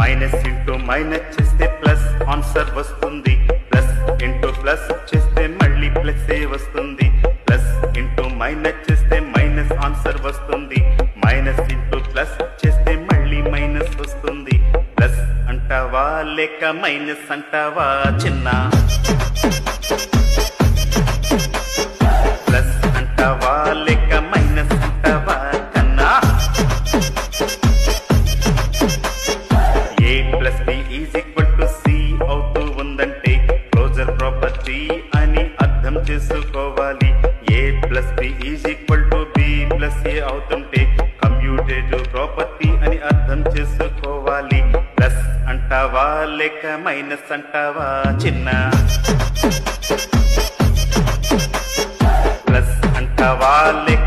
Minus into minus చేస్తే plus answer వస్తుంది. Plus into plus చేస్తే మళ్ళీ ప్లస్ ఏ వస్తుంది. ప్లస్ ఇంటూ మైనస్ చేస్తే మైనస్ ఆన్సర్ వస్తుంది. మైనస్ ఇంటూ ప్లస్ చేస్తే మళ్ళీ మైనస్ వస్తుంది. ప్లస్ అంటావా లేక మైనస్ అంటావా చిన్న? ప్లస్ అంటావా లేక మైనస్ అంటావా కన్నా? A plus B is equal to C అవుతూ ఉందంటే క్లోజర్ ప్రాపర్టీ అని అర్థం చేసుకోవాలి. A plus B is equal to B plus A అవుతుంటే కమ్యూటేటివ్ ప్రాపర్టీ అని అర్థం చేసుకోవాలి. ప్లస్ అంటావా లేక మైనస్ అంటావా చిన్న? ప్లస్ అంటావా లేక